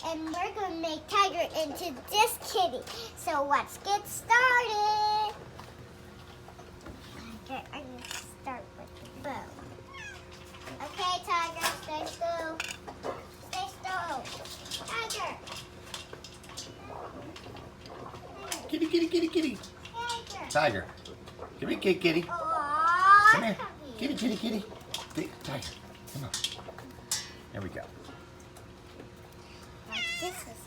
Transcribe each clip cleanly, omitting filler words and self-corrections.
and we're gonna make Tiger into this kitty. So let's get started. Tiger, I'm gonna start with the bow. Okay, Tiger, stay still. Stay still. Tiger. Kitty, kitty, kitty, kitty. Tiger. Tiger. Come here, kitty, kitty. Aww. Come here. Kitty, kitty, kitty. Tiger, come on. There we go. Like this is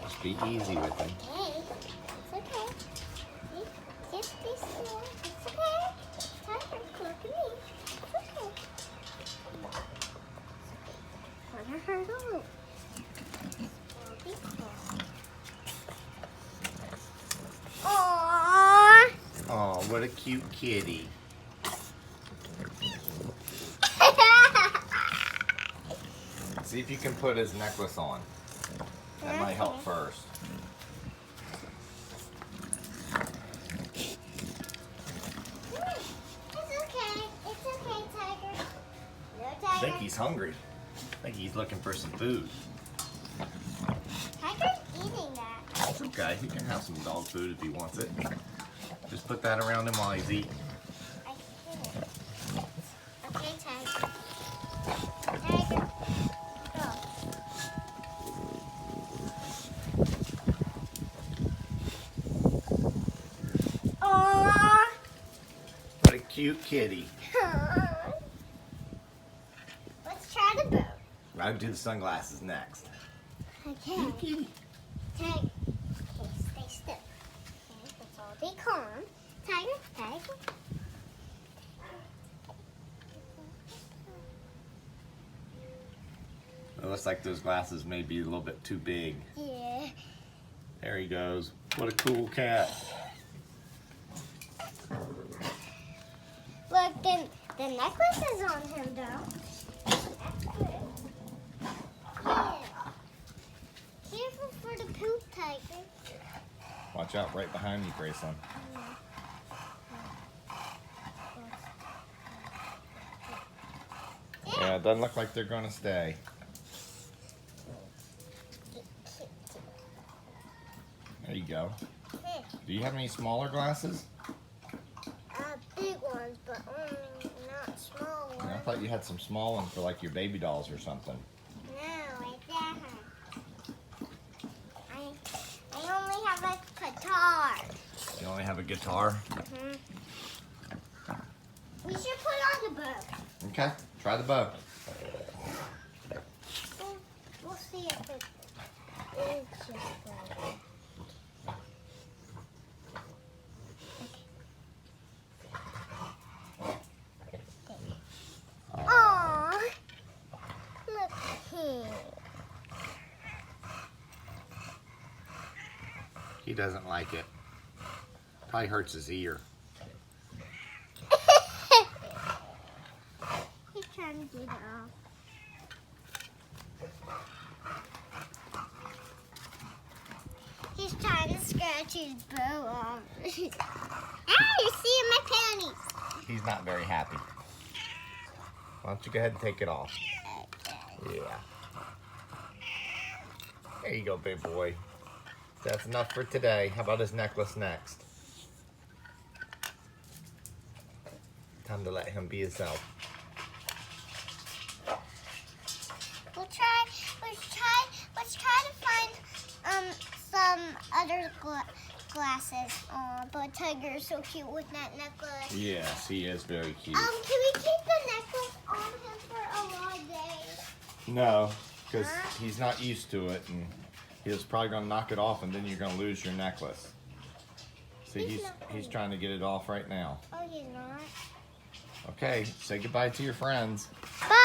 Just be easy with him. okay. It's okay. Just be still. It's okay. Tiger, look at me. It's okay. Wanna hurdle? Be calm. Aww. Oh, what a cute kitty. See if you can put his necklace on. That might help first. It's okay. It's okay, Tiger. No, I Tiger. think he's hungry. I think he's looking for some food. Tiger's eating that. It's okay. He can have some dog food if he wants it. Just put that around him while he's eating. I can. Okay, Tiger. Tiger, go. Aww. What a cute kitty. Let's try the boat. I'll do the sunglasses next. Okay. Kitty. Tiger. Okay, stay still. Okay, let's all be calm. Tiger, Tiger. It looks like those glasses may be a little bit too big. Yeah. There he goes. What a cool cat. Look, the necklace is on him, though. That's good. Yeah. Careful for the poop, Tiger. Watch out right behind you, Gracelyn. Yeah, it doesn't look like they're going to stay. There you go. Do you have any smaller glasses? Big ones, but not small ones. I thought you had some small ones for like your baby dolls or something. No, like that. I only have a guitar. You only have a guitar? We should put on the bow. Okay, try the bow. We'll see if it is just right. Aww, look at him. He doesn't like it. Probably hurts his ear. He's trying to get it off. He's trying to scratch his bow off. You're seeing my panties. He's not very happy. Why don't you go ahead and take it off? Okay. Yeah. There you go, big boy. That's enough for today. How about his necklace next? Time to let him be himself. Let's try to find some other glasses. But Tiger's so cute with that necklace. Yes, he is very cute. Can we keep the necklace on him for a lot of days? No, because he's not used to it, and he's probably going to knock it off, and then you're going to lose your necklace. See, he's trying to get it off right now. Oh, he's not. Okay, say goodbye to your friends. Bye.